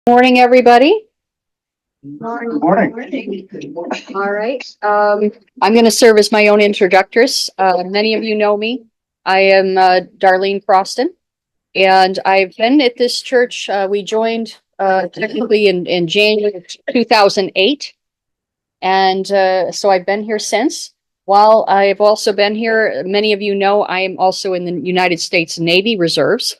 Morning, everybody. Good morning. All right. I'm going to serve as my own introductress. Many of you know me. I am Darlene Crosten, and I've been at this church. We joined technically in January 2008, and so I've been here since. While I've also been here, many of you know I am also in the United States Navy Reserves.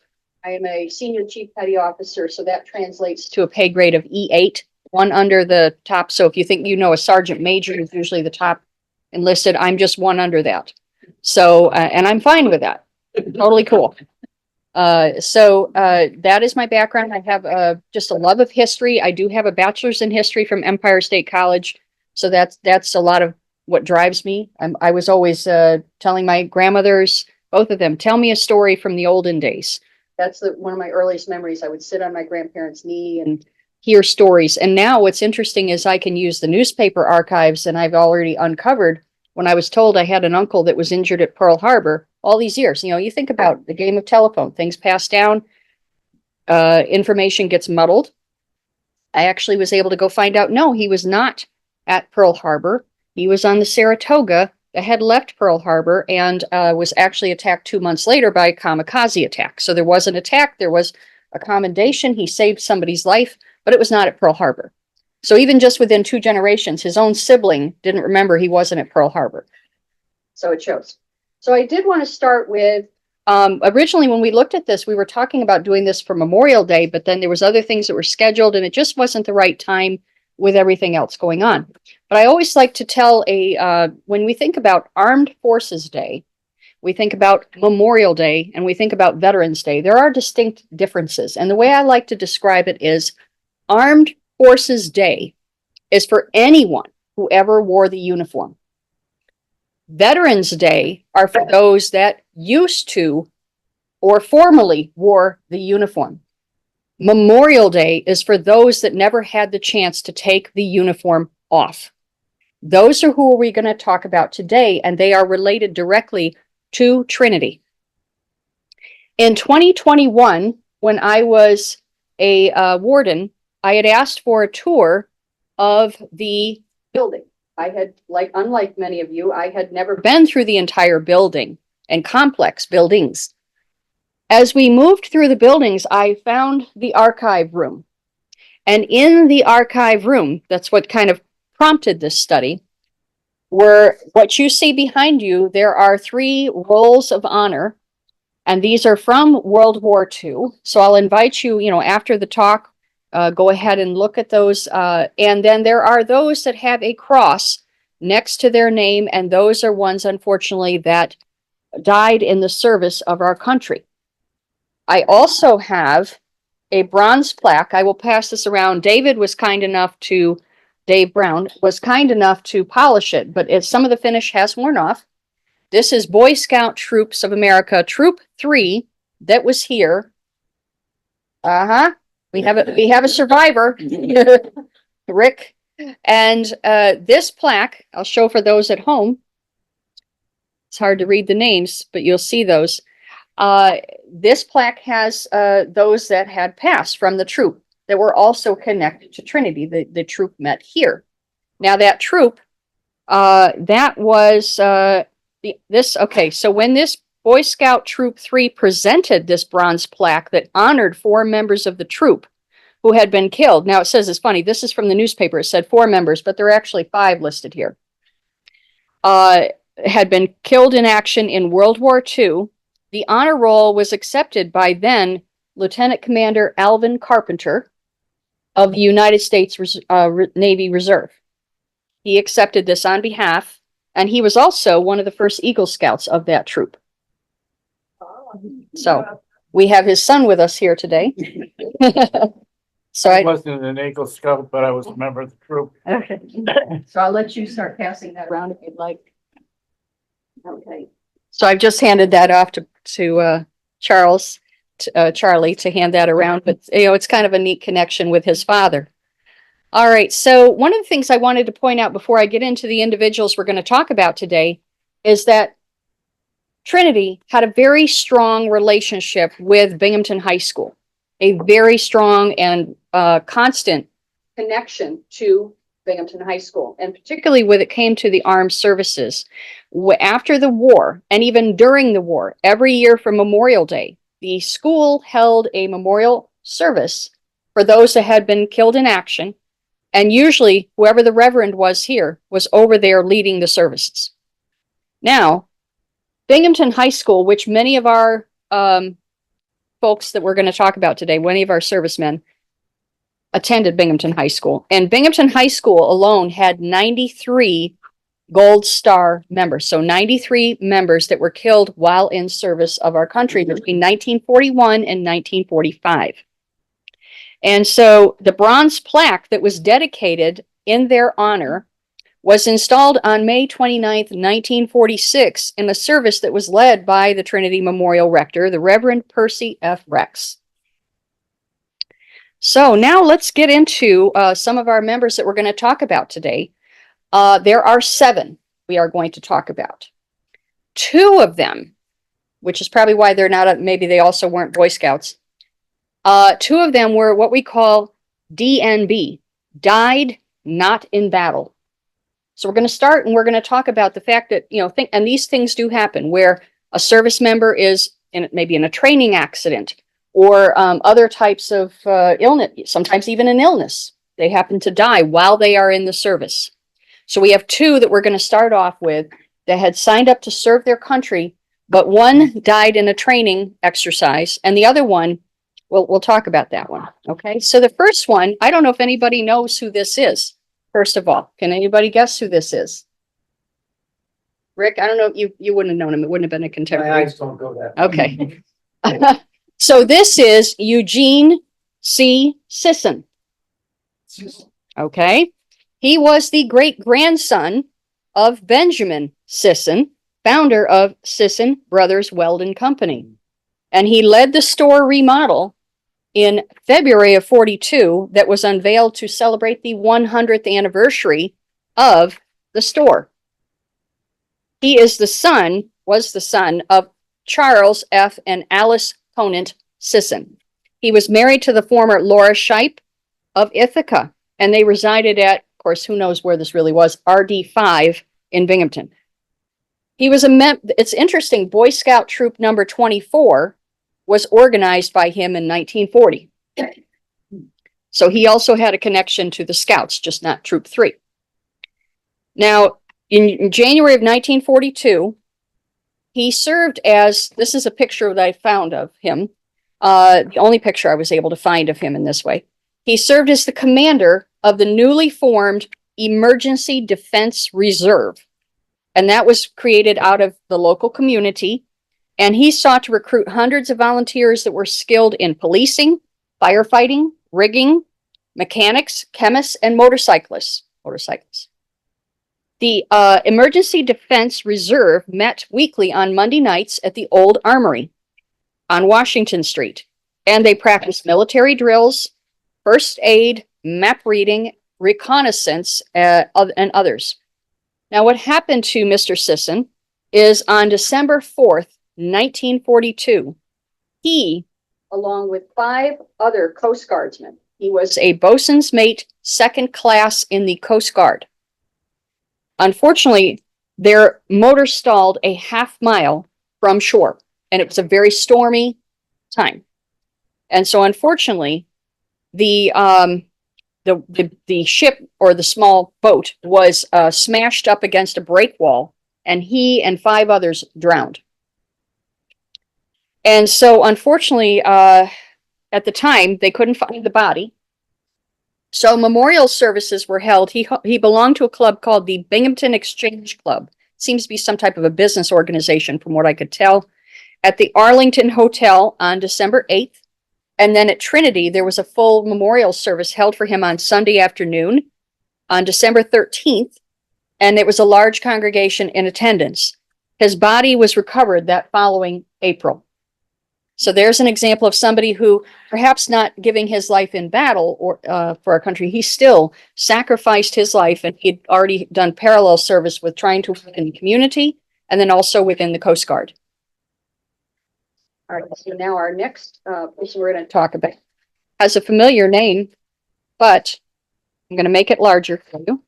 I am a senior chief petty officer, so that translates to a pay grade of E8, one under the top. So if you think you know a sergeant major is usually the top enlisted, I'm just one under that. So, and I'm fine with that. Totally cool. That is my background. I have just a love of history. I do have a bachelor's in history from Empire State College. So that's a lot of what drives me. I was always telling my grandmothers, both of them, tell me a story from the olden days. That's one of my earliest memories. I would sit on my grandparents' knee and hear stories. And now what's interesting is I can use the newspaper archives, and I've already uncovered when I was told I had an uncle that was injured at Pearl Harbor all these years. You know, you think about the game of telephone, things pass down, information gets muddled. I actually was able to go find out, no, he was not at Pearl Harbor. He was on the Saratoga that had left Pearl Harbor and was actually attacked 2 months later by a kamikaze attack. So there was an attack, there was a commendation, he saved somebody's life, but it was not at Pearl Harbor. So even just within 2 generations, his own sibling didn't remember he wasn't at Pearl Harbor. So it shows. So I did want to start with, originally when we looked at this, we were talking about doing this for Memorial Day, but then there was other things that were scheduled and it just wasn't the right time with everything else going on. But I always like to tell when we think about Armed Forces Day, we think about Memorial Day, and we think about Veterans Day, there are distinct differences. And the way I like to describe it is Armed Forces Day is for anyone who ever wore the uniform. Veterans Day are for those that used to or formerly wore the uniform. Memorial Day is for those that never had the chance to take the uniform off. Those are who we're going to talk about today, and they are related directly to Trinity. In 2021, when I was a warden, I had asked for a tour of the building. I had, unlike many of you, I had never been through the entire building and complex buildings. As we moved through the buildings, I found the archive room. And in the archive room, that's what kind of prompted this study, were what you see behind you. There are 3 rolls of honor, and these are from World War II. So I'll invite you, after the talk, go ahead and look at those. And then there are those that have a cross next to their name, and those are ones, unfortunately, that died in the service of our country. I also have a bronze plaque. I will pass this around. Dave Brown was kind enough to polish it, but some of the finish has worn off. This is Boy Scout Troops of America, Troop 3, that was here. We have a survivor, Rick. And this plaque, I'll show for those at home. It's hard to read the names, but you'll see those. This plaque has those that had passed from the troop that were also connected to Trinity. The troop met here. Now that troop, that was okay, so when this Boy Scout Troop 3 presented this bronze plaque that honored 4 members of the troop who had been killed. Now it says, it's funny, this is from the newspaper. It said 4 members, but there are actually 5 listed here. Had been killed in action in World War II. The honor roll was accepted by then Lieutenant Commander Alvin Carpenter of the United States Navy Reserve. He accepted this on behalf, and he was also one of the first Eagle Scouts of that troop. So we have his son with us here today. So I wasn't an Eagle Scout, but I was a member of the troop. Okay. So I'll let you start passing that around if you'd like. Okay. So I've just handed that off to Charlie to hand that around, but it's kind of a neat connection with his father. All right. So one of the things I wanted to point out before I get into the individuals we're going to talk about today is that Trinity had a very strong relationship with Binghamton High School. a very strong and constant connection to Binghamton High School, and particularly when it came to the armed services. After the war, and even during the war, every year for Memorial Day, the school held a memorial service for those that had been killed in action, and usually whoever the reverend was here was over there leading the services. Now, Binghamton High School, which many of our folks that we're going to talk about today, many of our servicemen attended Binghamton High School. And Binghamton High School alone had 93 Gold Star members. So 93 members that were killed while in service of our country between 1941 and 1945. And so the bronze plaque that was dedicated in their honor was installed on May 29th, 1946, in a service that was led by the Trinity Memorial rector, the Reverend Percy F. Rex. So now let's get into some of our members that we're going to talk about today. There are 7 we are going to talk about. 2 of them, which is probably why they're not, maybe they also weren't Boy Scouts. 2 of them were what we call DNB, died not in battle. So we're going to start and we're going to talk about the fact that, and these things do happen where a service member is maybe in a training accident or other types of illness, sometimes even an illness. They happen to die while they are in the service. So we have 2 that we're going to start off with that had signed up to serve their country, but one died in a training exercise and the other one, we'll talk about that one. Okay, so the first one, I don't know if anybody knows who this is. First of all, can anybody guess who this is? Rick, I don't know if you wouldn't have known him. It wouldn't have been a contemporary. My eyes don't go that. Okay. So this is Eugene C. Sisson. Okay. He was the great grandson of Benjamin Sisson, founder of Sisson Brothers Weldon Company. And he led the store remodel in February of 42 that was unveiled to celebrate the 100th anniversary of the store. He was the son of Charles F. and Alice Conant Sisson. He was married to the former Laura Shipe of Ithaca, and they resided at, of course, who knows where this really was, RD5 in Binghamton. He was it's interesting, Boy Scout Troop number 24 was organized by him in 1940. So he also had a connection to the Scouts, just not Troop 3. Now, in January of 1942, he served as, this is a picture that I found of him, the only picture I was able to find of him in this way. He served as the commander of the newly formed Emergency Defense Reserve, and that was created out of the local community. And he sought to recruit hundreds of volunteers that were skilled in policing, firefighting, rigging, mechanics, chemists, and motorcyclists. The Emergency Defense Reserve met weekly on Monday nights at the Old Armory on Washington Street. And they practiced military drills, first aid, map reading, reconnaissance, and others. Now, what happened to Mr. Sisson is on December 4th, 1942, he, along with 5 other Coast Guardsmen, he was a bosun's mate, 2nd class in the Coast Guard. Unfortunately, their motor stalled a half-mile from shore, and it was a very stormy time. And so, unfortunately, the ship or the small boat was smashed up against a break wall, and he and 5 others drowned. And so, unfortunately, at the time, they couldn't find the body. So memorial services were held. He belonged to a club called the Binghamton Exchange Club. Seems to be some type of a business organization from what I could tell. At the Arlington Hotel on December 8th. And then at Trinity, there was a full memorial service held for him on Sunday afternoon on December 13th. And it was a large congregation in attendance. His body was recovered that following April. So there's an example of somebody who, perhaps not giving his life in battle or for our country, he still sacrificed his life, and he'd already done parallel service with trying to work in the community and then also within the Coast Guard. All right, so now our next person we're going to talk about has a familiar name, but I'm going to make it larger for you.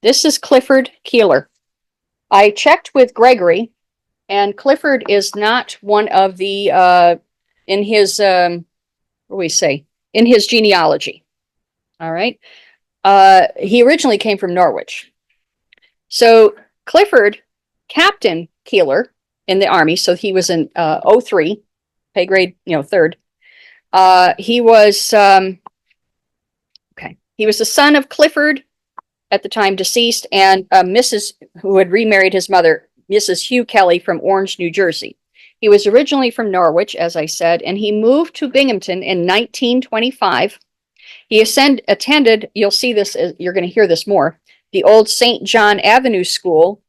This is Clifford Keeler. I checked with Gregory, and Clifford is not one of the, in his, what do we say, in his genealogy. All right. He originally came from Norwich. So Clifford, Captain Keeler in the Army, so he was in 03, pay grade, third. He was, he was the son of Clifford, at the time deceased, and Mrs. who had remarried his mother, Mrs. Hugh Kelly from Orange, New Jersey. He was originally from Norwich, as I said, and he moved to Binghamton in 1925. He attended, you'll see this, you're going to hear this more, the old St. John Avenue School,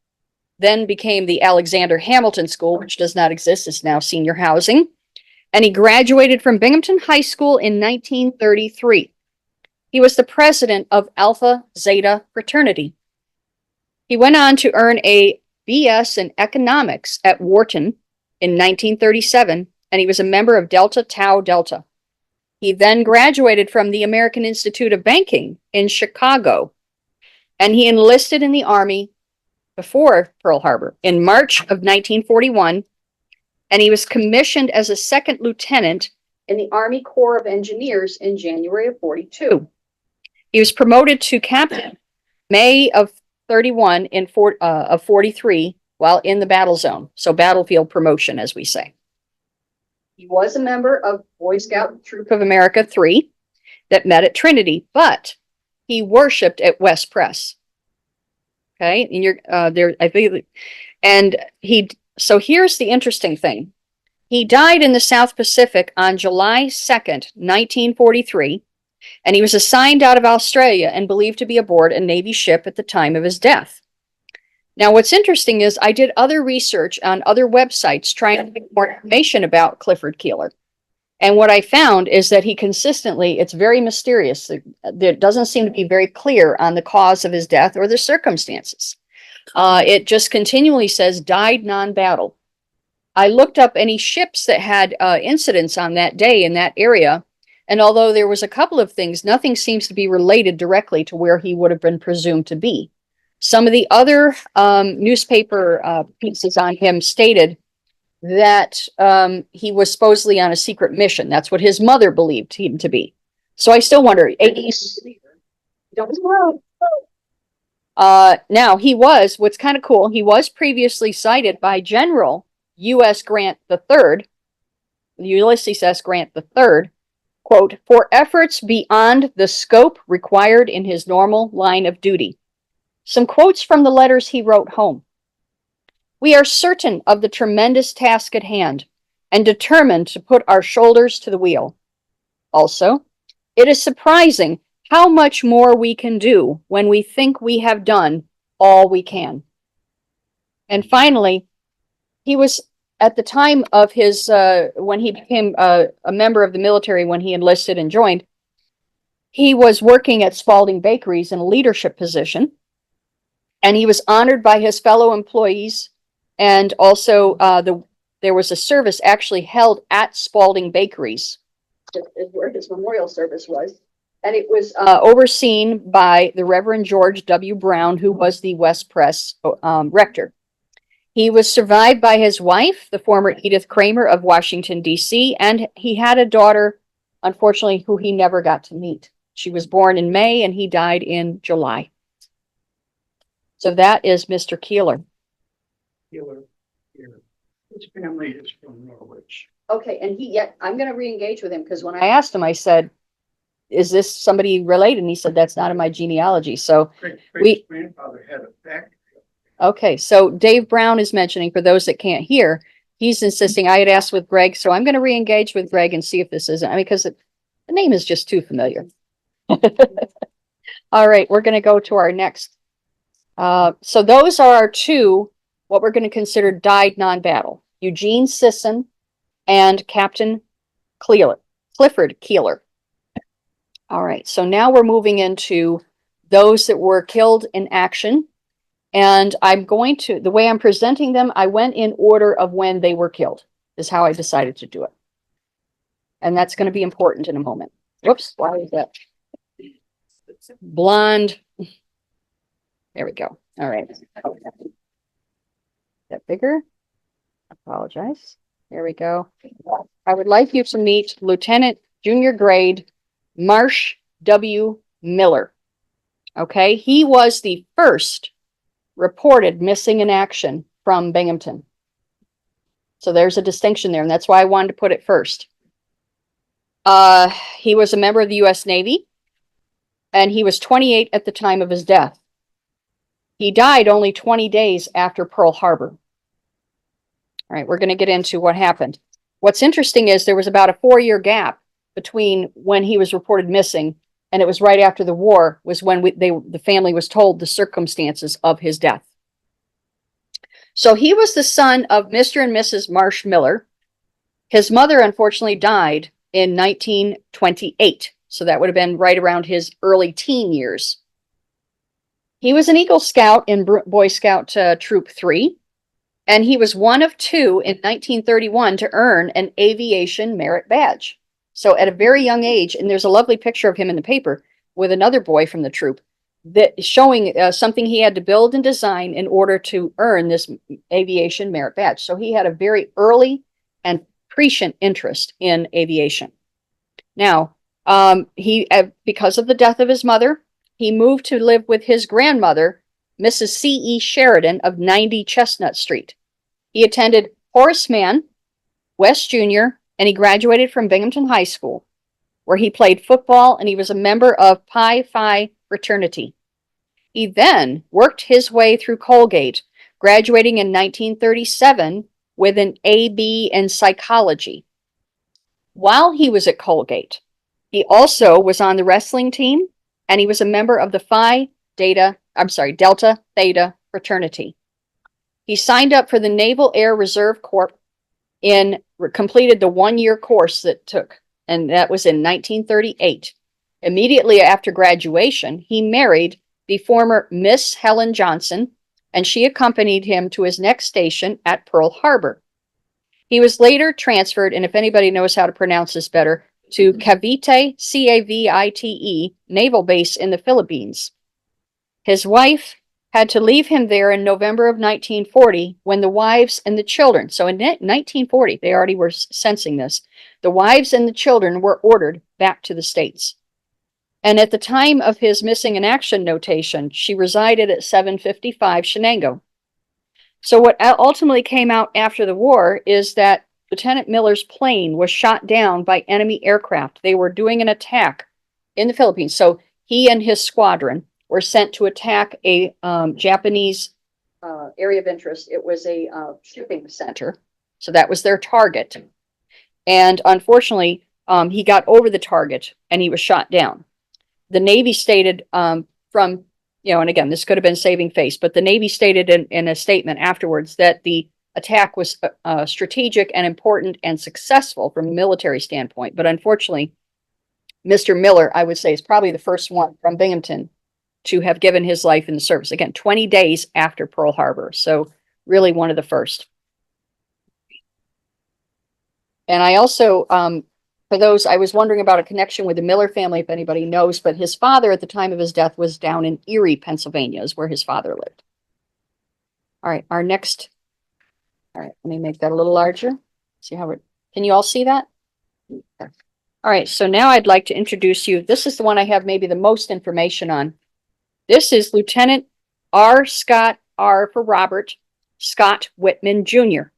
then became the Alexander Hamilton School, which does not exist, it's now senior housing. And he graduated from Binghamton High School in 1933. He was the president of Alpha Zeta fraternity. He went on to earn a BS in economics at Wharton in 1937, and he was a member of Delta Tau Delta. He then graduated from the American Institute of Banking in Chicago, and he enlisted in the Army before Pearl Harbor in March of 1941, and he was commissioned as a second lieutenant in the Army Corps of Engineers in January of 42. He was promoted to captain May of 31 of 43 while in the battle zone. So battlefield promotion, as we say. He was a member of Boy Scout Troop of America 3 that met at Trinity, but he worshiped at West Press. Okay, and you're there, I think, and so here's the interesting thing. He died in the South Pacific on July 2nd, 1943. And he was assigned out of Australia and believed to be aboard a Navy ship at the time of his death. Now, what's interesting is I did other research on other websites trying to get more information about Clifford Keeler. And what I found is that he consistently, it's very mysterious. There doesn't seem to be very clear on the cause of his death or the circumstances. It just continually says died non-battle. I looked up any ships that had incidents on that day in that area. And although there was a couple of things, nothing seems to be related directly to where he would have been presumed to be. Some of the other newspaper pieces on him stated that he was supposedly on a secret mission. That's what his mother believed him to be. So I still wonder. Now, what's kind of cool, he was previously cited by General U.S. Grant III, Ulysses S. Grant III, quote, for efforts beyond the scope required in his normal line of duty. Some quotes from the letters he wrote home. We are certain of the tremendous task at hand and determined to put our shoulders to the wheel. Also, it is surprising how much more we can do when we think we have done all we can. And finally, he was at the time of his, when he became a member of the military, when he enlisted and joined, he was working at Spalding Bakeries in a leadership position, and he was honored by his fellow employees, and also there was a service actually held at Spalding Bakeries, is where his memorial service was, and it was overseen by the Reverend George W. Brown, who was the West Press rector. He was survived by his wife, the former Edith Kramer of Washington, D.C., and he had a daughter, unfortunately, who he never got to meet. She was born in May, and he died in July. So that is Mr. Keeler. Keeler. His family is from Norwich. Okay, and I'm going to re-engage with him, because when I asked him, I said, is this somebody related? And he said, that's not in my genealogy. So Great grandfather had a factory. Okay, so Dave Brown is mentioning, for those that can't hear, he's insisting, I had asked with Greg, so I'm going to re-engage with Greg and see if this isn't, because the name is just too familiar. All right, we're going to go to our next. So those are our two, what we're going to consider died non-battle. Eugene Sisson and Captain Clifford Keeler. All right, so now we're moving into those that were killed in action. And I'm going to, the way I'm presenting them, I went in order of when they were killed, is how I decided to do it. And that's going to be important in a moment. Whoops, why is that? Blonde. There we go. All right. Is that bigger? Apologize. There we go. I would like you to meet Lieutenant Junior Grade Marsh W. Miller. Okay, he was the first reported missing in action from Binghamton. So there's a distinction there, and that's why I wanted to put it first. He was a member of the U.S. Navy, and he was 28 at the time of his death. He died only 20 days after Pearl Harbor. All right, we're going to get into what happened. What's interesting is there was about a 4-year gap between when he was reported missing, and it was right after the war was when the family was told the circumstances of his death. So he was the son of Mr. and Mrs. Marsh Miller. His mother, unfortunately, died in 1928. So that would have been right around his early teen years. He was an Eagle Scout in Boy Scout Troop 3, and he was one of 2 in 1931 to earn an aviation merit badge. So at a very young age, and there's a lovely picture of him in the paper with another boy from the troop that showing something he had to build and design in order to earn this aviation merit badge. So he had a very early and prescient interest in aviation. Now, because of the death of his mother, he moved to live with his grandmother, Mrs. C.E. Sheridan of 90 Chestnut Street. He attended Horace Mann, West Junior, and he graduated from Binghamton High School, where he played football and he was a member of Pi Phi fraternity. He then worked his way through Colgate, graduating in 1937 with an A.B. in psychology. While he was at Colgate, he also was on the wrestling team, and he was a member of the Delta Theta fraternity. He signed up for the Naval Air Reserve Corps and completed the 1-year course that took, and that was in 1938. Immediately after graduation, he married the former Miss Helen Johnson, and she accompanied him to his next station at Pearl Harbor. He was later transferred, and if anybody knows how to pronounce this better, to Cavite, Cavite, Naval Base in the Philippines. His wife had to leave him there in November of 1940 when the wives and the children, so in 1940, they already were sensing this, the wives and the children were ordered back to the States. And at the time of his missing in action notation, she resided at 755 Shenango. So what ultimately came out after the war is that Lieutenant Miller's plane was shot down by enemy aircraft. They were doing an attack in the Philippines. So he and his squadron were sent to attack a Japanese area of interest. It was a shipping center. So that was their target. And unfortunately, he got over the target and he was shot down. The Navy stated and again, this could have been saving face, but the Navy stated in a statement afterwards that the attack was strategic and important and successful from a military standpoint. But unfortunately, Mr. Miller, I would say, is probably the first one from Binghamton to have given his life in the service. Again, 20 days after Pearl Harbor. So really one of the first. And I also, for those, I was wondering about a connection with the Miller family, if anybody knows, but his father at the time of his death was down in Erie, Pennsylvania, is where his father lived. All right, all right, let me make that a little larger. See how can you all see that? All right, so now I'd like to introduce you. This is the one I have maybe the most information on. This is Lieutenant R. Scott, R for Robert, Scott Whitman Jr.,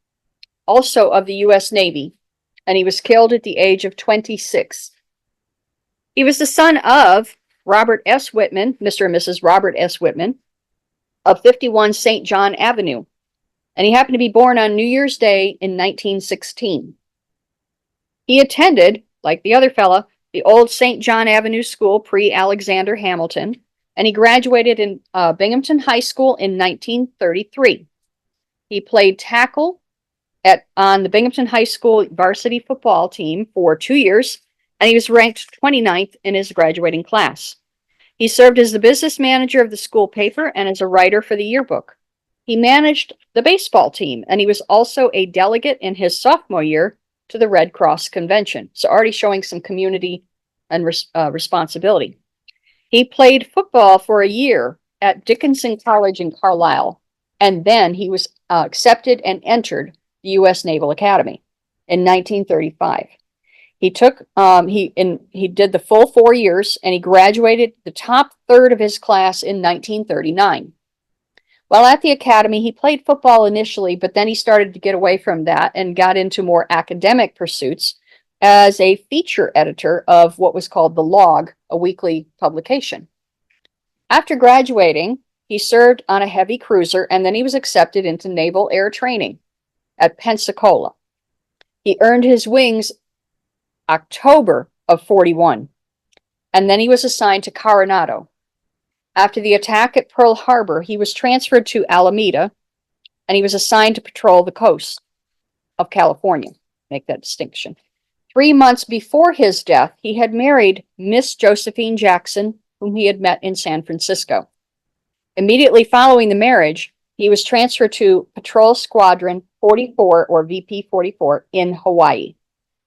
also of the U.S. Navy, and he was killed at the age of 26. He was the son of Robert S. Whitman, Mr. and Mrs. Robert S. Whitman, of 51 St. John Avenue, and he happened to be born on New Year's Day in 1916. He attended, like the other fella, the old St. John Avenue School pre-Alexander Hamilton, and he graduated in Binghamton High School in 1933. He played tackle on the Binghamton High School varsity football team for 2 years, and he was ranked 29th in his graduating class. He served as the business manager of the school paper and as a writer for the yearbook. He managed the baseball team, and he was also a delegate in his sophomore year to the Red Cross Convention. So already showing some community and responsibility. He played football for a year at Dickinson College in Carlisle, and then he was accepted and entered the U.S. Naval Academy in 1935. He took he did the full 4 years, and he graduated the top third of his class in 1939. While at the academy, he played football initially, but then he started to get away from that and got into more academic pursuits as a feature editor of what was called The Log, a weekly publication. After graduating, he served on a heavy cruiser, and then he was accepted into naval air training at Pensacola. He earned his wings October of 41, and then he was assigned to Coronado. After the attack at Pearl Harbor, he was transferred to Alameda, and he was assigned to patrol the coast of California. Make that distinction. 3 months before his death, he had married Miss Josephine Jackson, whom he had met in San Francisco. Immediately following the marriage, he was transferred to Patrol Squadron 44, or VP 44, in Hawaii.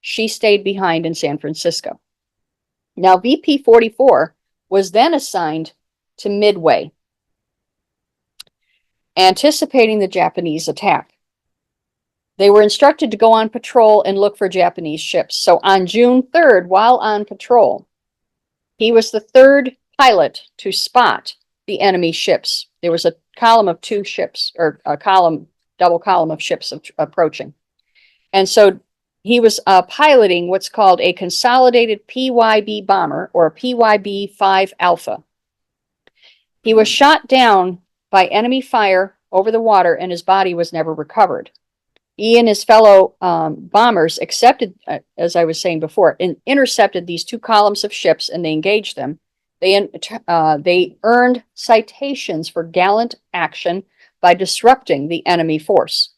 She stayed behind in San Francisco. Now, VP 44 was then assigned to Midway, anticipating the Japanese attack. They were instructed to go on patrol and look for Japanese ships. So on June 3rd, while on patrol, he was the third pilot to spot the enemy ships. There was a column of 2 ships, or a double column of ships approaching. And so he was piloting what's called a consolidated PYB bomber, or a PYB-5 Alpha. He was shot down by enemy fire over the water, and his body was never recovered. He and his fellow bombers accepted, as I was saying before, and intercepted these 2 columns of ships, and they engaged them. They earned citations for gallant action by disrupting the enemy force.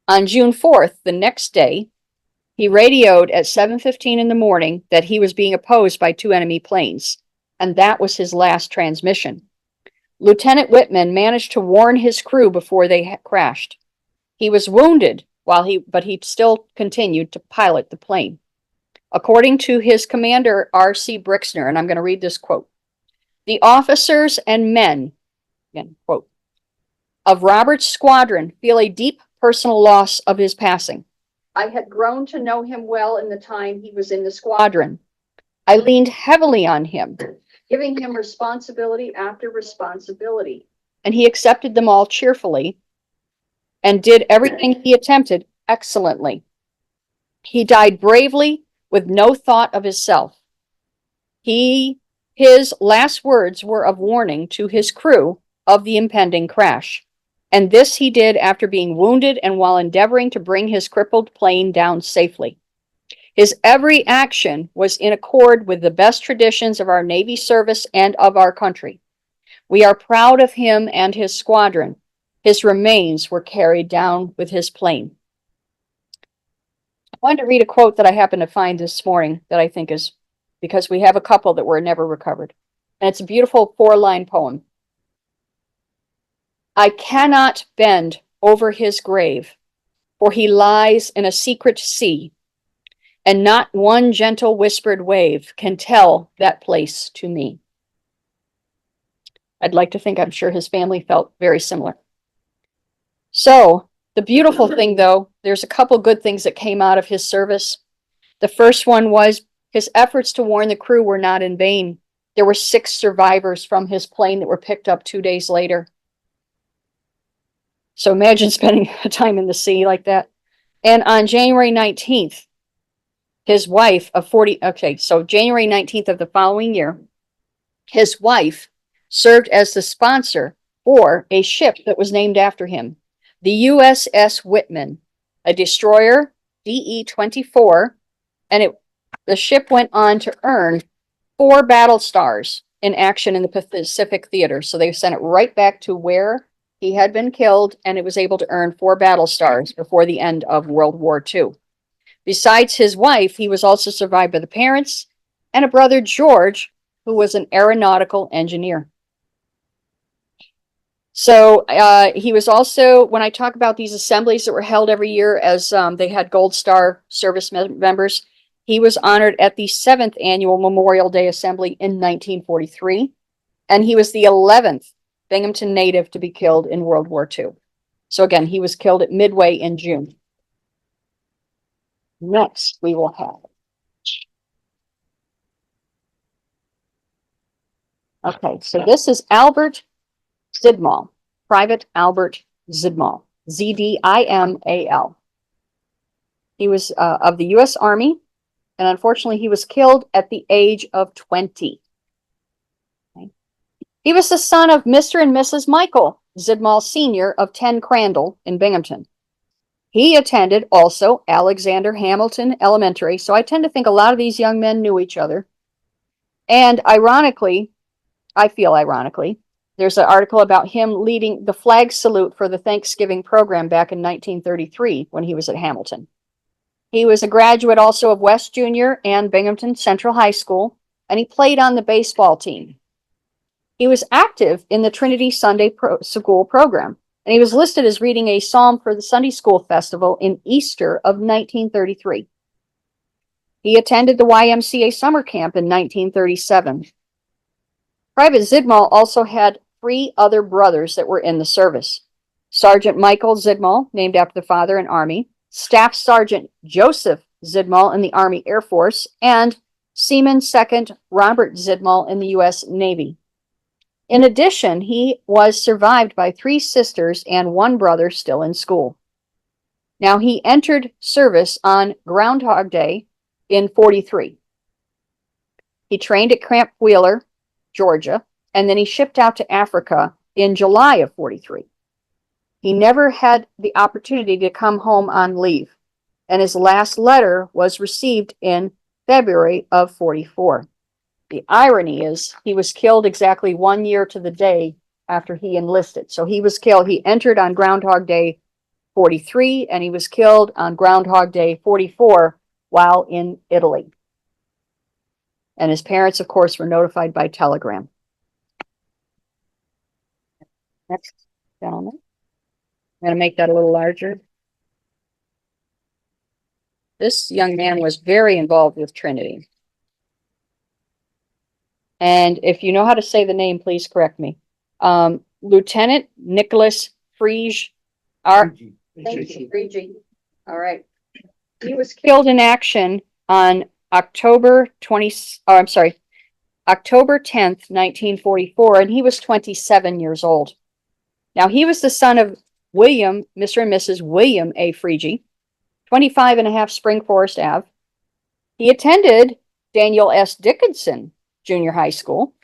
On June 4th, the next day, he radioed at 7:15 in the morning that he was being opposed by 2 enemy planes, and that was his last transmission. Lieutenant Whitman managed to warn his crew before they crashed. He was wounded but he still continued to pilot the plane. According to his commander, R.C. Brixner, and I'm going to read this quote, "The officers and men," again, quote, "of Robert's squadron feel a deep personal loss of his passing. I had grown to know him well in the time he was in the squadron. I leaned heavily on him, giving him responsibility after responsibility, and he accepted them all cheerfully and did everything he attempted excellently. He died bravely with no thought of himself. His last words were of warning to his crew of the impending crash, and this he did after being wounded and while endeavoring to bring his crippled plane down safely. His every action was in accord with the best traditions of our Navy service and of our country. We are proud of him and his squadron. His remains were carried down with his plane." I wanted to read a quote that I happened to find this morning that I think is, because we have a couple that were never recovered. And it's a beautiful 4-line poem. "I cannot bend over his grave, for he lies in a secret sea, and not one gentle whispered wave can tell that place to me." I'd like to think, I'm sure his family felt very similar. So the beautiful thing, though, there's a couple good things that came out of his service. The first one was his efforts to warn the crew were not in vain. There were 6 survivors from his plane that were picked up 2 days later. So imagine spending time in the sea like that. And on January 19th, his wife of January 19th of the following year, his wife served as the sponsor for a ship that was named after him, the USS Whitman, a destroyer, DE-24, and the ship went on to earn 4 battle stars in action in the Pacific Theater. So they sent it right back to where he had been killed, and it was able to earn 4 battle stars before the end of World War II. Besides his wife, he was also survived by the parents and a brother, George, who was an aeronautical engineer. So he was also, when I talk about these assemblies that were held every year as they had Gold Star service members, he was honored at the 7th annual Memorial Day Assembly in 1943, and he was the 11th Binghamton native to be killed in World War II. So again, he was killed at Midway in June. Next, we will have. Okay, so this is Albert Zidmal, Private Albert Zidmal, Zdimal. He was of the U.S. Army, and unfortunately, he was killed at the age of 20. Okay. He was the son of Mr. and Mrs. Michael Zidmal Sr. of 10 Crandall in Binghamton. He attended also Alexander Hamilton Elementary, so I tend to think a lot of these young men knew each other. And ironically, there's an article about him leading the flag salute for the Thanksgiving program back in 1933 when he was at Hamilton. He was a graduate also of West Junior and Binghamton Central High School, and he played on the baseball team. He was active in the Trinity Sunday School program, and he was listed as reading a psalm for the Sunday School Festival in Easter of 1933. He attended the YMCA summer camp in 1937. Private Zidmal also had 3 other brothers that were in the service. Sergeant Michael Zidmal, named after the father in Army, Staff Sergeant Joseph Zidmal in the Army Air Force, and Seaman Second Robert Zidmal in the U.S. Navy. In addition, he was survived by 3 sisters and 1 brother still in school. Now, he entered service on Groundhog Day in 43. He trained at Camp Wheeler, Georgia, and then he shipped out to Africa in July of 43. He never had the opportunity to come home on leave, and his last letter was received in February of 44. The irony is he was killed exactly 1 year to the day after he enlisted. So he was killed. He entered on Groundhog Day 43, and he was killed on Groundhog Day 44 while in Italy. And his parents, of course, were notified by telegram. Next gentleman. I'm going to make that a little larger. This young man was very involved with Trinity. And if you know how to say the name, please correct me. Lieutenant Nicholas Frege. Thank you, Frege. All right. He was killed in action on October 10th, 1944, and he was 27 years old. Now, he was the son of William, Mr. and Mrs. William A. Frege, 25.5 Spring Forest Ave. He attended Daniel S. Dickinson Junior High School,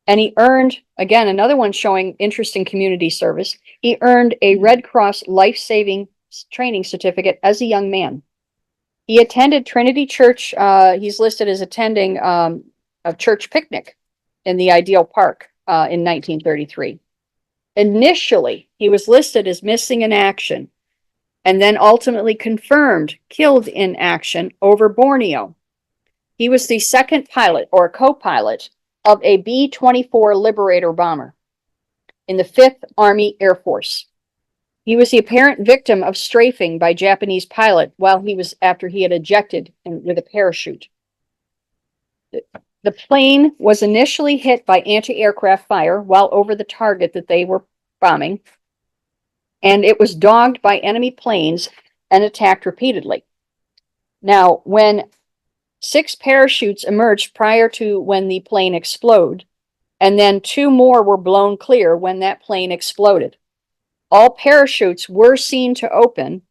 and he earned, again, another one showing interest in community service. He earned a Red Cross life-saving training certificate as a young man. He attended Trinity Church. He's listed as attending a church picnic in the Ideal Park in 1933. Initially, he was listed as missing in action, and then ultimately confirmed killed in action over Borneo. He was the second pilot or co-pilot of a B-24 Liberator bomber in the 5th Army Air Force. He was the apparent victim of strafing by Japanese pilot after he had ejected with a parachute. The plane was initially hit by anti-aircraft fire while over the target that they were bombing, and it was dogged by enemy planes and attacked repeatedly. Now, when 6 parachutes emerged prior to when the plane exploded, and then 2 more were blown clear when that plane exploded. All parachutes were seen to open,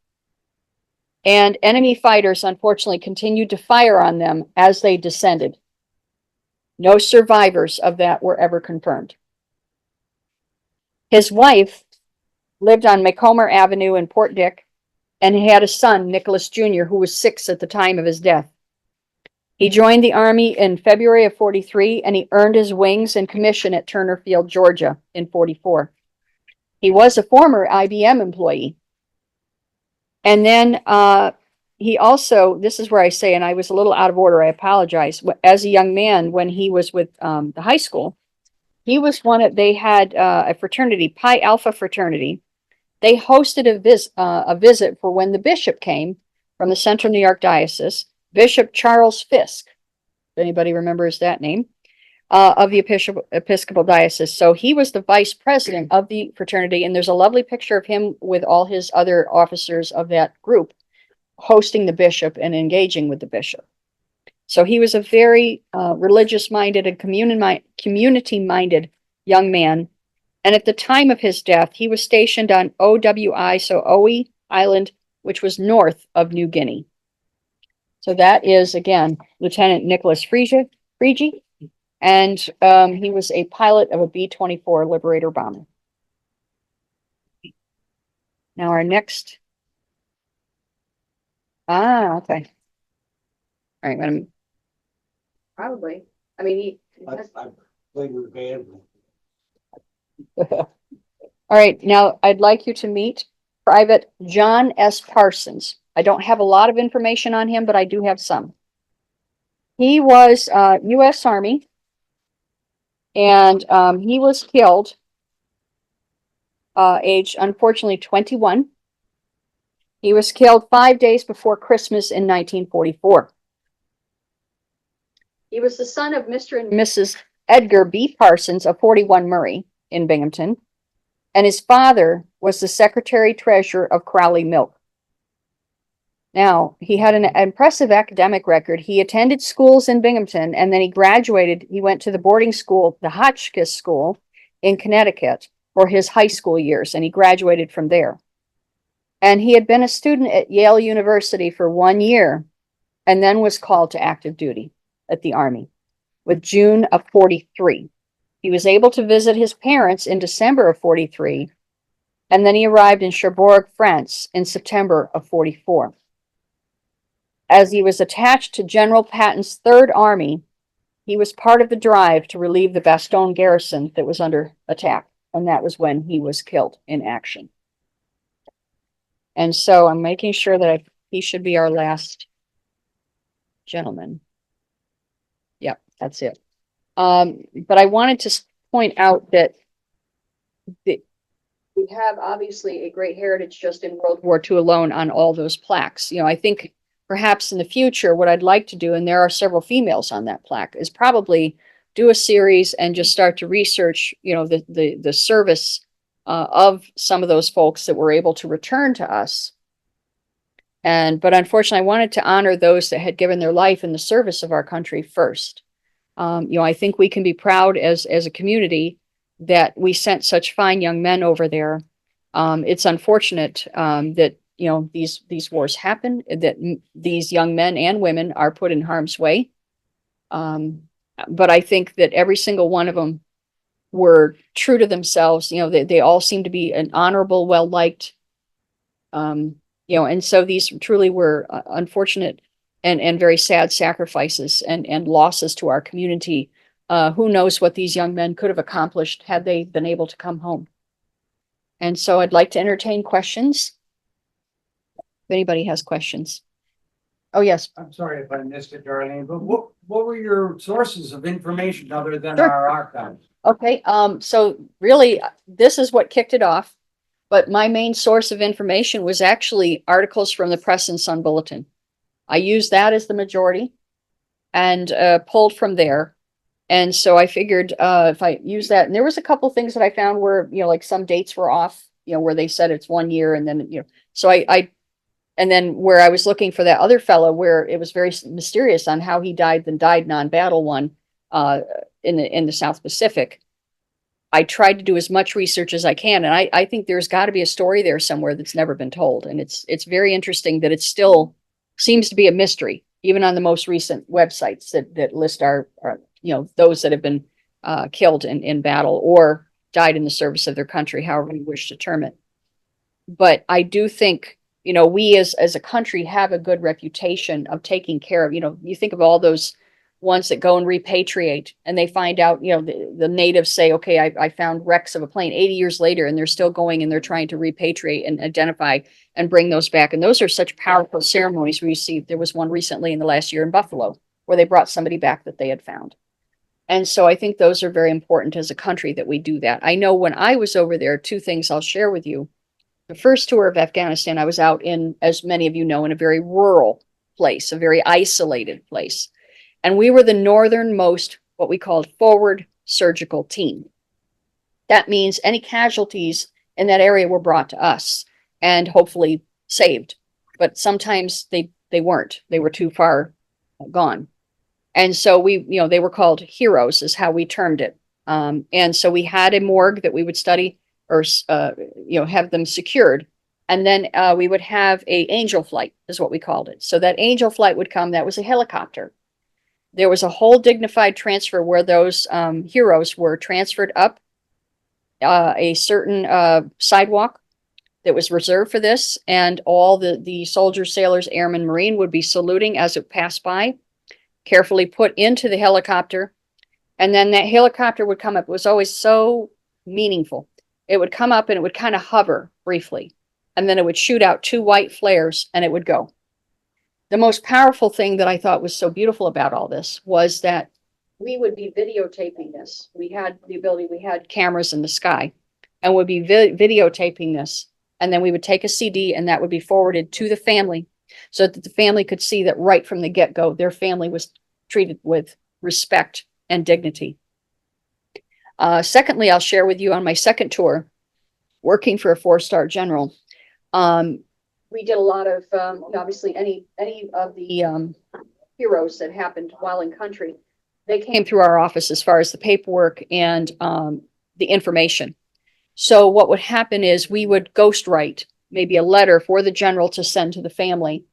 and enemy fighters unfortunately continued to fire on them as they descended. No survivors of that were ever confirmed. His wife lived on Macomber Avenue in Port Dick, and he had a son, Nicholas Jr., who was 6 at the time of his death. He joined the Army in February of 43, and he earned his wings and commission at Turner Field, Georgia in 44. He was a former IBM employee. And then he also, this is where I say, and I was a little out of order, I apologize. As a young man, when he was with the high school, He was they had a fraternity, Pi Alpha fraternity. They hosted a visit for when the bishop came from the Central New York Diocese, Bishop Charles Fisk. If anybody remembers that name, of the Episcopal Diocese. So he was the vice president of the fraternity, and there's a lovely picture of him with all his other officers of that group hosting the bishop and engaging with the bishop. So he was a very religious-minded and community-minded young man. And at the time of his death, he was stationed on OWI, so Oe Island, which was north of New Guinea. So that is, again, Lieutenant Nicholas Frege. And he was a pilot of a B-24 Liberator bomber. Now our next. Okay. All right, I'm probably. I mean, I played with the band. All right, now I'd like you to meet Private John S. Parsons. I don't have a lot of information on him, but I do have some. He was U.S. Army, and he was killed age, unfortunately, 21. He was killed 5 days before Christmas in 1944. He was the son of Mr. and Mrs. Edgar B. Parsons of 41 Murray in Binghamton, and his father was the secretary-treasurer of Crowley Milk. Now, he had an impressive academic record. He attended schools in Binghamton, and then he graduated. He went to the boarding school, the Hotchkiss School in Connecticut, for his high school years, and he graduated from there. And he had been a student at Yale University for 1 year, and then was called to active duty at the Army with June of 43. He was able to visit his parents in December of 43, and then he arrived in Cherbourg, France in September of 44. As he was attached to General Patton's Third Army, he was part of the drive to relieve the Bastogne garrison that was under attack, and that was when he was killed in action. And so I'm making sure that he should be our last gentleman. Yep, that's it. But I wanted to point out that we have obviously a great heritage just in World War II alone on all those plaques. You know, I think perhaps in the future, what I'd like to do, and there are several females on that plaque, is probably do a series and just start to research, you know, the service of some of those folks that were able to return to us. But unfortunately, I wanted to honor those that had given their life in the service of our country first. You know, I think we can be proud as a community that we sent such fine young men over there. It's unfortunate that, you know, these wars happen, that these young men and women are put in harm's way. But I think that every single one of them were true to themselves. You know, they all seem to be an honorable, well-liked, you know, and so these truly were unfortunate and very sad sacrifices and losses to our community. Who knows what these young men could have accomplished had they been able to come home. And so I'd like to entertain questions. If anybody has questions. Oh, yes. I'm sorry if I missed it, Darlene, but what were your sources of information other than Sure. our archives? Okay, so really, this is what kicked it off. But my main source of information was actually articles from the Press and Sun Bulletin. I used that as the majority and pulled from there. And so I figured if I use that, and there was a couple things that I found where, you know, like some dates were off, you know, where they said it's 1 year, and then, you know, so and then where I was looking for that other fellow where it was very mysterious on how he died, then died non-battle one in the South Pacific. I tried to do as much research as I can, and I think there's got to be a story there somewhere that's never been told, and it's very interesting that it still seems to be a mystery, even on the most recent websites that list our you know, those that have been killed in battle or died in the service of their country, however we wish to term it. But I do think, you know, we as a country have a good reputation of taking care of, you know, you think of all those ones that go and repatriate and they find out, you know, the natives say, okay, I found wrecks of a plane 80 years later, and they're still going and they're trying to repatriate and identify and bring those back. And those are such powerful ceremonies where you see, there was one recently in the last year in Buffalo where they brought somebody back that they had found. And so I think those are very important as a country that we do that. I know when I was over there, two things I'll share with you. The first tour of Afghanistan, I was out in, as many of you know, in a very rural place, a very isolated place. And we were the northernmost, what we called forward surgical team. That means any casualties in that area were brought to us and hopefully saved. But sometimes they weren't. They were too far gone. And so they were called heroes is how we termed it. And so we had a morgue that we would study or, have them secured. And then we would have a angel flight is what we called it. So that angel flight would come. That was a helicopter. There was a whole dignified transfer where those heroes were transferred up a certain sidewalk that was reserved for this. And all the soldiers, sailors, airmen, marine would be saluting as it passed by, carefully put into the helicopter. And then that helicopter would come up. It was always so meaningful. It would come up and it would kind of hover briefly. And then it would shoot out two white flares and it would go. The most powerful thing that I thought was so beautiful about all this was that we would be videotaping this. We had the ability, we had cameras in the sky and would be videotaping this. And then we would take a CD and that would be forwarded to the family so that the family could see that right from the get-go, their family was treated with respect and dignity. Secondly, I'll share with you on my second tour, working for a 4-star general. We did a lot of, obviously, any of the heroes that happened while in country, they came through our office as far as the paperwork and the information. So what would happen is we would ghostwrite maybe a letter for the general to send to the family.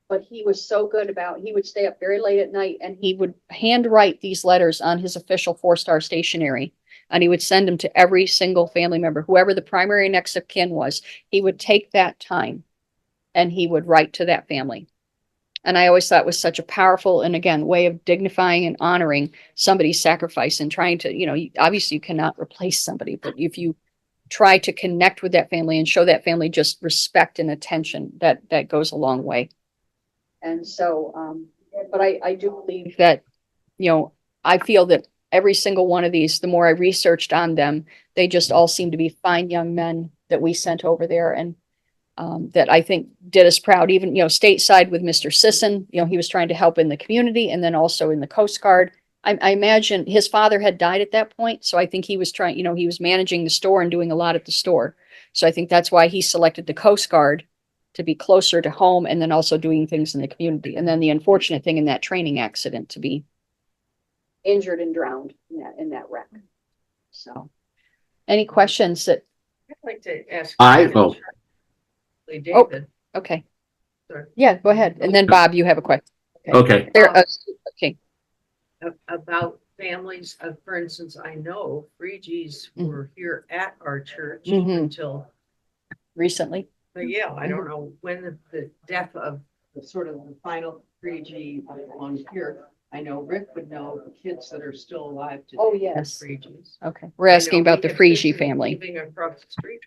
But he was so good about, he would stay up very late at night and he would handwrite these letters on his official 4-star stationery. And he would send them to every single family member, whoever the primary next of kin was. He would take that time and he would write to that family. And I always thought it was such a powerful and, again, way of dignifying and honoring somebody's sacrifice and trying to, obviously you cannot replace somebody, but if you try to connect with that family and show that family just respect and attention, that goes a long way. And so, but I do believe that, I feel that every single one of these, the more I researched on them, they just all seem to be fine young men that we sent over there and that I think did us proud. Even, stateside with Mr. Sisson, he was trying to help in the community and then also in the Coast Guard. I imagine his father had died at that point. So I think he was trying, he was managing the store and doing a lot at the store. So I think that's why he selected the Coast Guard to be closer to home and then also doing things in the community. And then the unfortunate thing in that training accident to be injured and drowned in that wreck. So any questions that I'd like to ask. David. okay. Sorry. Yeah, go ahead. And then Bob, you have a question. Okay. Okay. About families of, for instance, I know Phrygies were here at our church Mhm. until, Recently. but yeah, I don't know when the death of the sort of the final Phrygie on here. I know Rick would know the kids that are still alive today. Oh, yes. Phrygies. Okay. We're asking about the Phrygie family. Living across the street.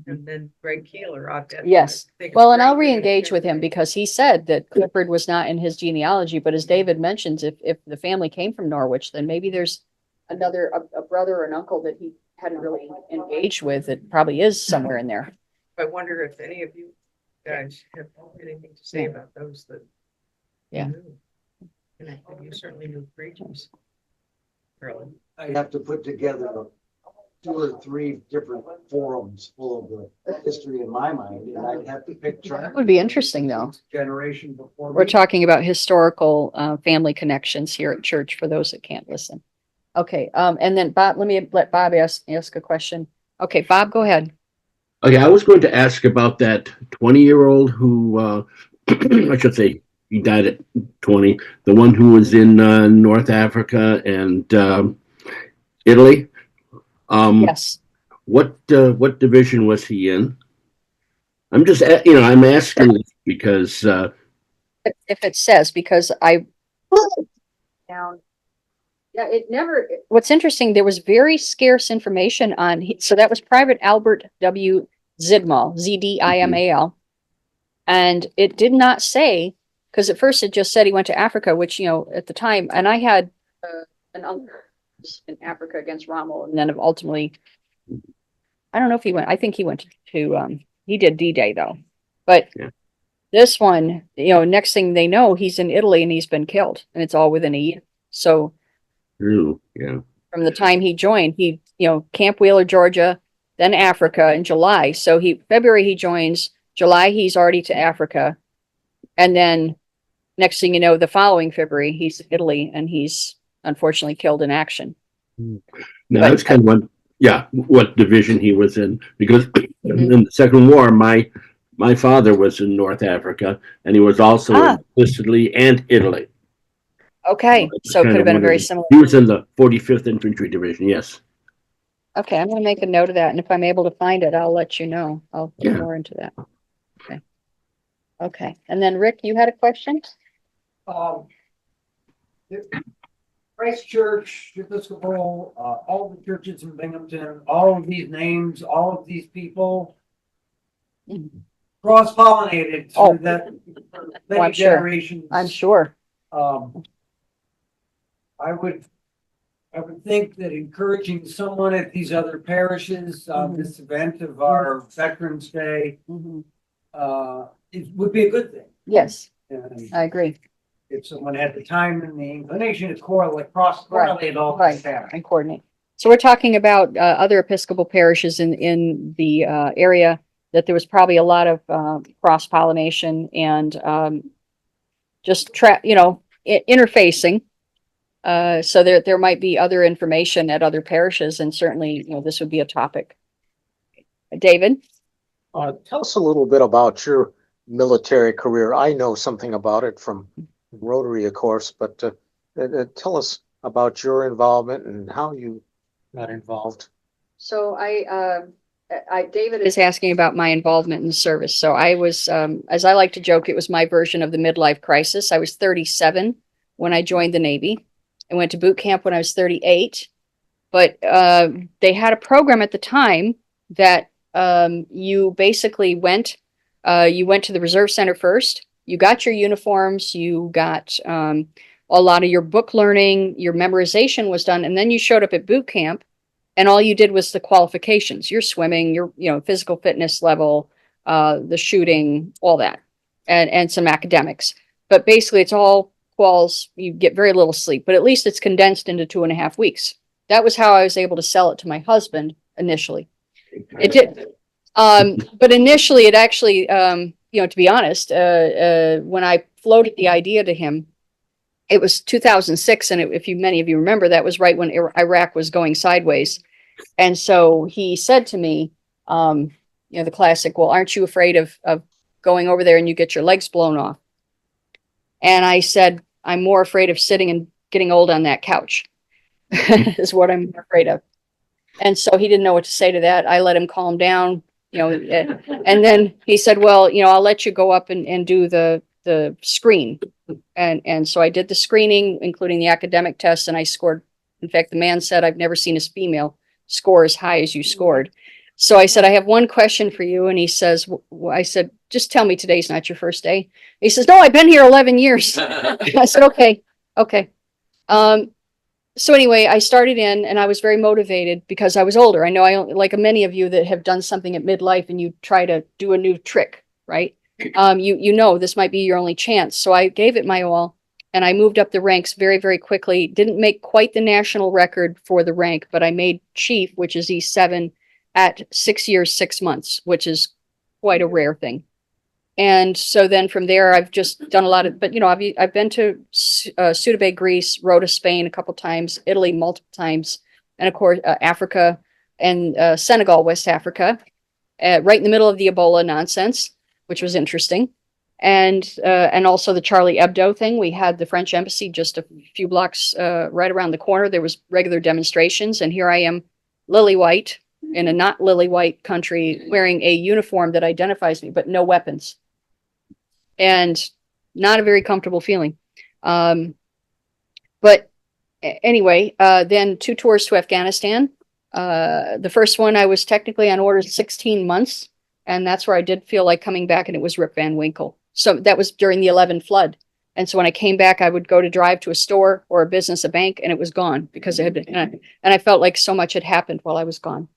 And then Greg Keeler. Yes. Well, and I'll re-engage with him because he said that Clifford was not in his genealogy, but as David mentions, if the family came from Norwich, then maybe there's another, a brother or an uncle that he hadn't really engaged with. It probably is somewhere in there. I wonder if any of you guys have anything to say about those that. Yeah. you knew. And you certainly knew Phrygies. Early. I'd have to put together 2 or 3 different forums full of the history in my mind, and I'd have to pick. That would be interesting, though. Generation before. We're talking about historical family connections here at church for those that can't listen. Okay. And then Bob, let Bob ask a question. Okay, Bob, go ahead. Okay, I was going to ask about that 20-year-old who, I should say, he died at 20. The one who was in North Africa and Italy. Yes. What division was he in? I'm just, I'm asking this because If it says, because I down. Yeah, it never. What's interesting, there was very scarce information on. So that was Private Albert W. Zidmal, Zdimal, and it did not say, because at first it just said he went to Africa, which at the time, and I had an uncle in Africa against Rommel, and then ultimately, I don't know if he went. I think he went to he did D-Day though, but Yeah. this one, next thing they know, he's in Italy and he's been killed, and it's all within a year. So True. Yeah. from the time he joined, Camp Wheeler, Georgia, then Africa in July. So February he joins, July he's already to Africa, and then next thing you know, the following February he's in Italy and he's unfortunately killed in action. Now But- that's kind of what division he was in, because Mhm. in the Second War, my father was in North Africa, and he was also Ah. in Sicily and Italy. Okay, That's so it kind could of have been a one of very the- similar. He was in the 45th Infantry Division. Yes. Okay, I'm gonna make a note of that, and if I'm able to find it, I'll let you know. I'll look Yeah. more into that. Okay. Okay, and then Rick, you had a question? Christ Church, Episcopal, all the churches in Binghamton, all of these names, all of these people cross-pollinated Oh. through that I'm many sure. generations. I'm sure. I would think that encouraging someone at these other parishes on Mhm. this event of our Veterans Day, Mhm. it would be a good thing. Yes, And I agree. if someone had the time and the inclination to correlate all Right. this together. And coordinate. So we're talking about other Episcopal parishes in the area that there was probably a lot of cross-pollination and just interfacing. So there might be other information at other parishes, and certainly, this would be a topic. David? Tell us a little bit about your military career. I know something about it from Rotary, of course, but tell us about your involvement and how you got involved. So David is asking about my involvement in the service. So I was, as I like to joke, it was my version of the midlife crisis. I was 37 when I joined the Navy. I went to boot camp when I was 38, but they had a program at the time that you basically went to the Reserve Center first. You got your uniforms, you got a lot of your book learning, your memorization was done, and then you showed up at boot camp, and all you did was the qualifications: your swimming, your physical fitness level, the shooting, all that, and some academics. But basically, it's all quals. You get very little sleep, but at least it's condensed into 2.5 weeks. That was how I was able to sell it to my husband initially. It did. But initially it actually, to be honest, when I floated the idea to him, it was 2006. And many of you remember, that was right when Iraq was going sideways. And so he said to me, the classic, well, aren't you afraid of going over there and you get your legs blown off? And I said, I'm more afraid of sitting and getting old on that couch is what I'm afraid of. And so he didn't know what to say to that. I let him calm down, and then he said, well, I'll let you go up and do the screen. And so I did the screening, including the academic tests, and I scored. In fact, the man said, I've never seen a female score as high as you scored. So I said, I have one question for you. And he says, I said, just tell me today's not your first day. He says, no, I've been here 11 years. I said, okay. So anyway, I started in, and I was very motivated because I was older. I know like many of you that have done something at midlife and you try to do a new trick, right? This might be your only chance. So I gave it my all, and I moved up the ranks very, very quickly. Didn't make quite the national record for the rank, but I made chief, which is E7, at 6 years, 6 months, which is quite a rare thing. And so then from there, I've just done a lot of, but I've been to Suda, Greece, Rota, Spain a couple times, Italy multiple times, and of course Africa and Senegal, West Africa, right in the middle of the Ebola nonsense, which was interesting, and also the Charlie Hebdo thing. We had the French embassy just a few blocks right around the corner. There was regular demonstrations, and here I am, lily white, in a not lily white country, wearing a uniform that identifies me, but no weapons. And not a very comfortable feeling. But anyway, then 2 tours to Afghanistan. The first one, I was technically on order 16 months. And that's where I did feel like coming back, and it was Rip Van Winkle. So that was during the 11 flood. And so when I came back, I would go to drive to a store or a business, a bank, and it was gone because it had been, and I felt like so much had happened while I was gone.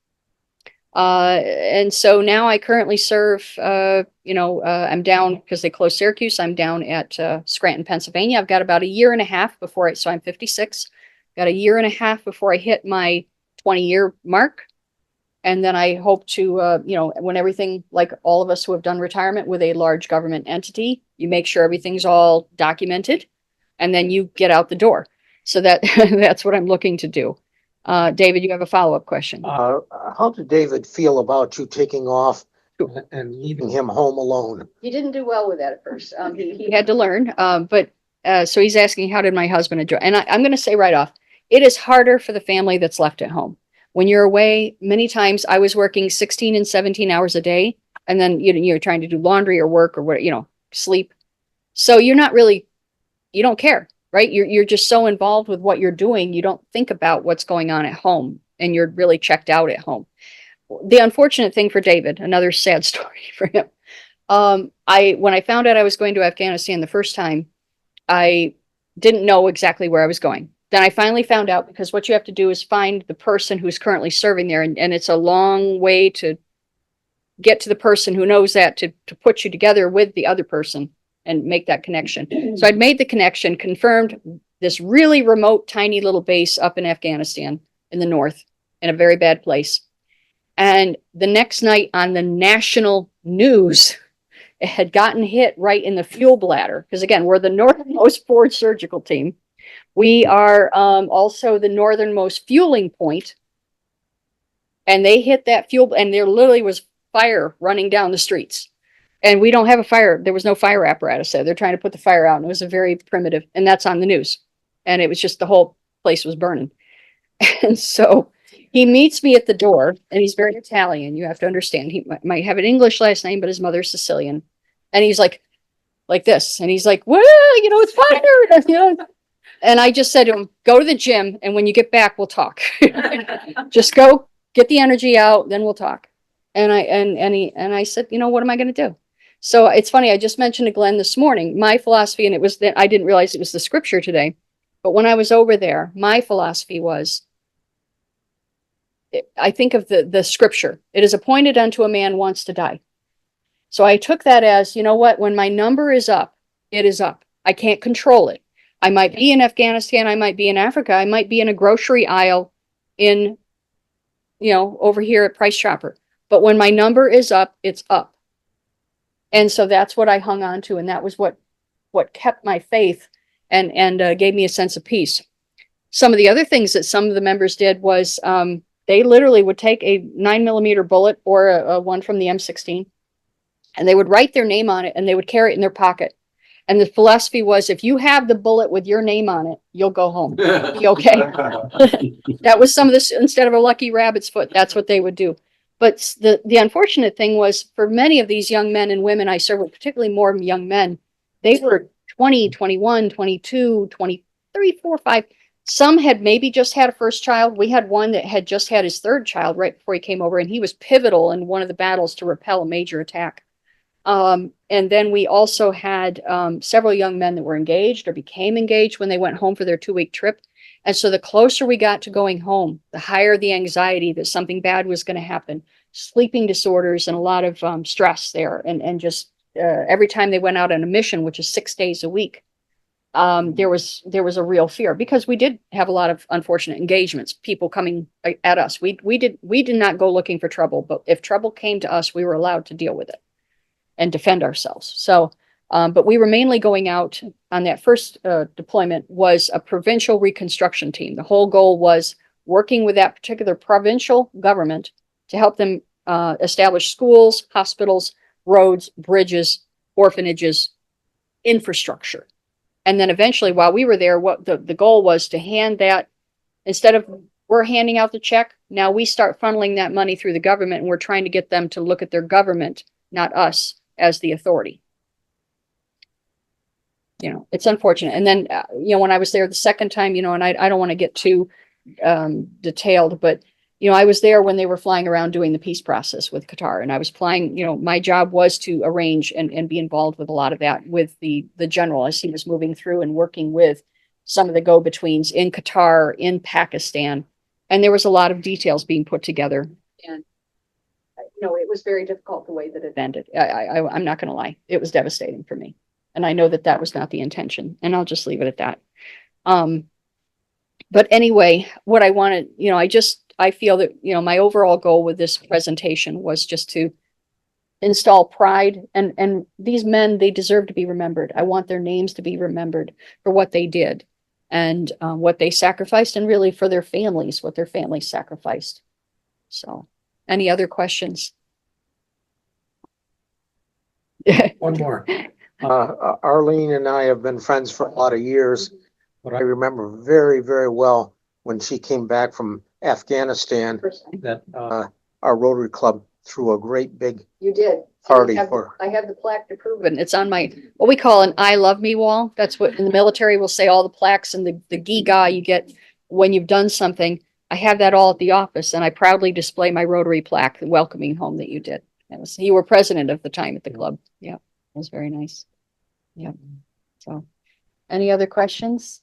And so now I currently serve, I'm down because they closed Syracuse. I'm down at Scranton, Pennsylvania. I've got about a year and a half so I'm 56, got a year and a half before I hit my 20-year mark. And then I hope to, when everything, like all of us who have done retirement with a large government entity, you make sure everything's all documented and then you get out the door. So that's what I'm looking to do. David, you have a follow-up question. How did David feel about you taking off and leaving him home alone? He didn't do well with that at first. He had to learn. So he's asking, how did my husband enjoy? And I'm going to say right off, it is harder for the family that's left at home. When you're away, many times I was working 16 and 17 hours a day, and then you're trying to do laundry or work or what, sleep. So you're not really, you don't care, right? You're just so involved with what you're doing, you don't think about what's going on at home, and you're really checked out at home. The unfortunate thing for David, another sad story for him. When I found out I was going to Afghanistan the first time, I didn't know exactly where I was going. Then I finally found out, because what you have to do is find the person who's currently serving there. And it's a long way to get to the person who knows that, to put you together with the other person and make that connection. So I'd made the connection, confirmed this really remote, tiny little base up in Afghanistan in the north, in a very bad place. And the next night on the national news, it had gotten hit right in the fuel bladder. Because again, we're the northernmost forward surgical team. We are also the northernmost fueling point, and they hit that fuel, and there literally was fire running down the streets. And we don't have a fire. There was no fire apparatus there. They're trying to put the fire out, and it was a very primitive, and that's on the news. And it was just the whole place was burning. And so he meets me at the door, and he's very Italian. You have to understand. He might have an English last name, but his mother's Sicilian. And he's like this, and he's like, well, it's fire. And I just said to him, go to the gym, and when you get back, we'll talk. Just go get the energy out, then we'll talk. And I said, what am I going to do? So it's funny. I just mentioned to Glenn this morning, my philosophy, and it was that I didn't realize it was the scripture today. But when I was over there, my philosophy was, I think of the scripture. It is appointed unto a man once to die. So I took that as, when my number is up, it is up. I can't control it. I might be in Afghanistan. I might be in Africa. I might be in a grocery aisle in, over here at Price Chopper. But when my number is up, it's up. And so that's what I hung on to. And that was what kept my faith and gave me a sense of peace. Some of the other things that some of the members did was they literally would take a 9mm bullet or a one from the M16, and they would write their name on it, and they would carry it in their pocket. And the philosophy was, if you have the bullet with your name on it, you'll go home. Be okay. That was some of this, instead of a lucky rabbit's foot, that's what they would do. But the unfortunate thing was, for many of these young men and women I served with, particularly more young men, they were 20, 21, 22, 23, 4, 5. Some had maybe just had a first child. We had one that had just had his third child right before he came over, and he was pivotal in one of the battles to repel a major attack. And then we also had several young men that were engaged or became engaged when they went home for their 2-week trip. And so the closer we got to going home, the higher the anxiety that something bad was going to happen, sleeping disorders, and a lot of stress there. And just every time they went out on a mission, which is 6 days a week, there was a real fear, because we did have a lot of unfortunate engagements, people coming at us. We did not go looking for trouble, but if trouble came to us, we were allowed to deal with it and defend ourselves. So, but we were mainly going out on that first deployment was a provincial reconstruction team. The whole goal was working with that particular provincial government to help them establish schools, hospitals, roads, bridges, orphanages, infrastructure. And then eventually, while we were there, what the goal was to hand that, instead of we're handing out the check, now we start funneling that money through the government, and we're trying to get them to look at their government, not us, as the authority. It's unfortunate. And then, when I was there the second time, and I don't want to get too detailed, but, I was there when they were flying around doing the peace process with Qatar, and I was flying, my job was to arrange and be involved with a lot of that with the general as he was moving through and working with some of the go-betweens in Qatar, in Pakistan. And there was a lot of details being put together. And, it was very difficult the way that it ended. I'm not going to lie. It was devastating for me. And I know that that was not the intention. And I'll just leave it at that. But anyway, what I wanted, I feel that, my overall goal with this presentation was just to install pride, and these men, they deserve to be remembered. I want their names to be remembered for what they did and what they sacrificed, and really for their families, what their families sacrificed. So, any other questions? One more. Arlene and I have been friends for a lot of years, but I remember very, very well when she came back from Afghanistan that our Rotary Club threw a great big You did. party I for. have the plaque to prove it. And it's on my, what we call an I love me wall. That's what in the military will say, all the plaques and the giga you get when you've done something. I have that all at the office, and I proudly display my Rotary plaque, the welcoming home that you did. You were president at the time at the club. Yeah, it was very nice. Yeah. So, any other questions?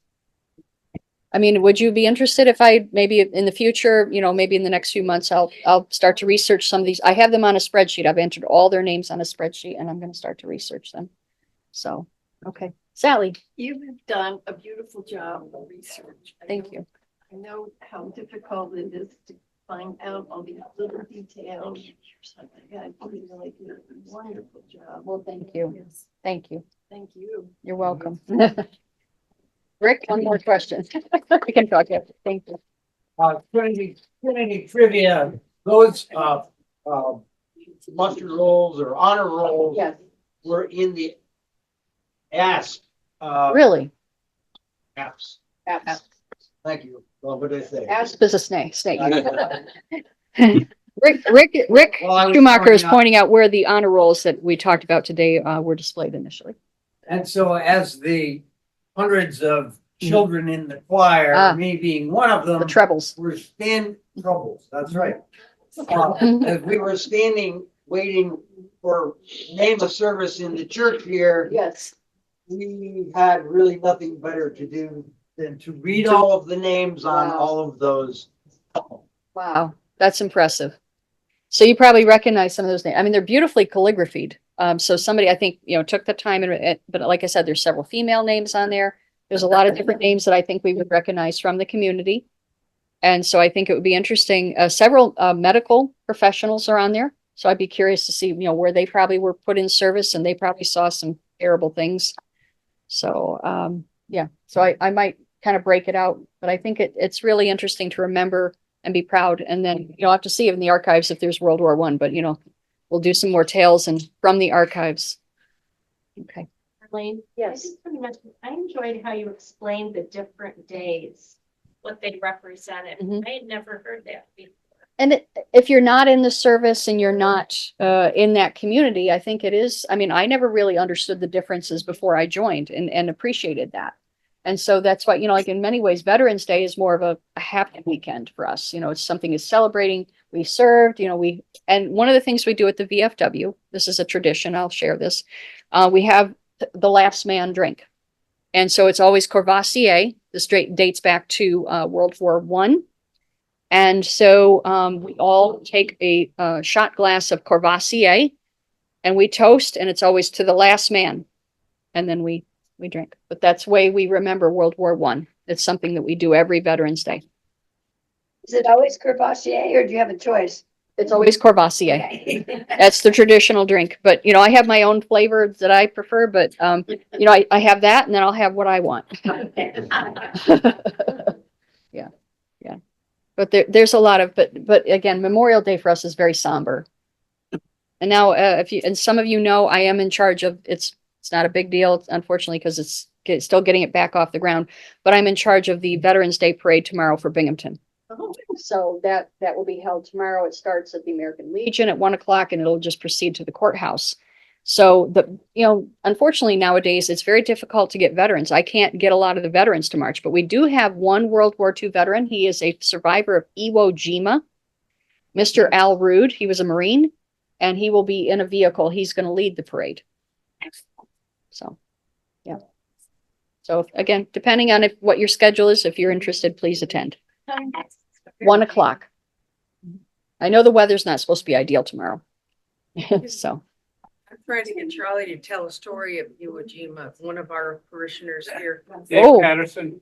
I mean, would you be interested if I maybe in the future, maybe in the next few months, I'll start to research some of these. I have them on a spreadsheet. I've entered all their names on a spreadsheet, and I'm going to start to research them. So, okay. Sally. You have done a beautiful job of research. Thank you. I know how difficult it is to find out all these little details. I think you really did a wonderful job. Well, thank you. Yes, Thank you. thank you. You're welcome. Rick, one more question. We can talk after. Thank you. Trinity trivia, those, muster rolls or honor rolls Yes. were in the ASP, Really? apps. Asp. Thank you. Well, what did I say? Asp is a snake. I- Rick Well, I was Schumacher is pointing out- pointing out where the honor rolls that we talked about today were displayed initially. And so as the hundreds of children in the choir, Ah. me being one of The them, trebles. were troubles, that's right. As we were standing, waiting for name of service in the church here, Yes. we had really nothing better to do Then to read read all, all of the names on Wow. all of those. Wow, that's impressive. So you probably recognize some of those names. I mean, they're beautifully calligraphied. So somebody, I think, took the time but like I said, there's several female names on there. There's a lot of different names that I think we would recognize from the community. And so I think it would be interesting. Several medical professionals are on there. So I'd be curious to see, where they probably were put in service, and they probably saw some terrible things. So, yeah, so I might kind of break it out, but I think it's really interesting to remember and be proud. And then, I'll have to see in the archives if there's World War I, but we'll do some more tales and from the archives. Okay. Darlene? Yes. I just want to mention, I enjoyed how you explained the different days, what they represented. Mhm. I had never heard that before. And if you're not in the service and you're not in that community, I think it is. I mean, I never really understood the differences before I joined and appreciated that. And so that's why, like in many ways, Veterans Day is more of a happy weekend for us. It's something is celebrating. We served, and one of the things we do at the VFW, this is a tradition, I'll share this. We have the last man drink. And so it's always Courvoisier. This dates back to World War I. And so we all take a shot glass of Courvoisier and we toast, and it's always to the last man. And then we drink. But that's the way we remember World War I. It's something that we do every Veterans Day. Is it always Courvoisier or do you have a choice? It's always Courvoisier. That's the traditional drink. But, I have my own flavor that I prefer, but, I have that, and then I'll have what I want. Yeah. Yeah. But there's a lot of, but again, Memorial Day for us is very somber. And now, and some of I am in charge of, it's not a big deal, unfortunately, because it's still getting it back off the ground, but I'm in charge of the Veterans Day Parade tomorrow for Binghamton. So that will be held tomorrow. It starts at the American Legion at 1:00, and it'll just proceed to the courthouse. So unfortunately nowadays it's very difficult to get veterans. I can't get a lot of the veterans to march, but we do have one World War II veteran. He is a survivor of Iwo Jima, Mr. Al Rude. He was a Marine, and he will be in a vehicle. He's going to lead the parade. So, yeah. So again, depending on what your schedule is, if you're interested, please attend. 1 o'clock. I know the weather's not supposed to be ideal tomorrow. So, I'm trying to get Charlie to tell a story of Iwo Jima, one of our parishioners here. Dave Oh. Patterson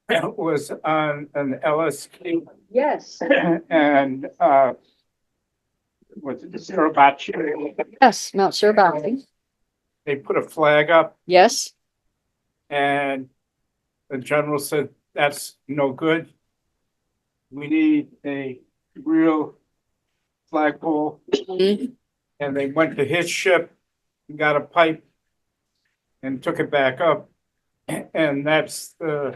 was on an LSD yes, and, was it Suribachi? yes, Mount Surabaya. They put a flag up Yes, and the general said, that's no good. We need a real flagpole. Mhm. And they went to his ship, got a pipe and took it back up. And that's the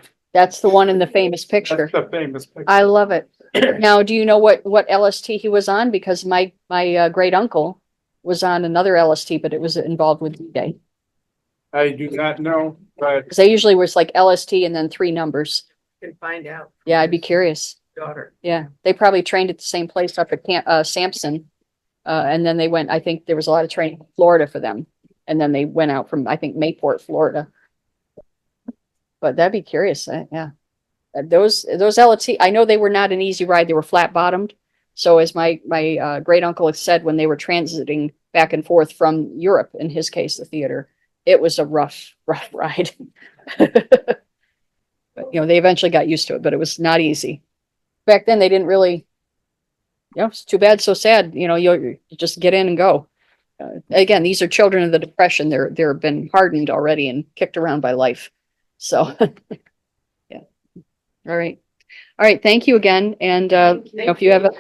one in the famous picture. famous picture. I love it. Now, do you know what LST he was on? Because my great uncle was on another LST, but it was involved with D-Day. I do not know, but Because they usually was like LST and then 3 numbers. Can find out. Yeah, I'd be curious. Daughter. Yeah, they probably trained at the same place up at Camp Sampson. And then they went, I think there was a lot of training in Florida for them. And then they went out from, I think, Mayport, Florida. But that'd be curious. Yeah. Those LST, I know they were not an easy ride. They were flat bottomed. So as my great uncle had said, when they were transiting back and forth from Europe, in his case, the theater, it was a rough ride. But, they eventually got used to it, but it was not easy. Back then, they didn't really, it's too bad, so sad. You just get in and go. Again, these are children of the Depression. They're been hardened already and kicked around by life. So, yeah. All right. Thank you again. And if you have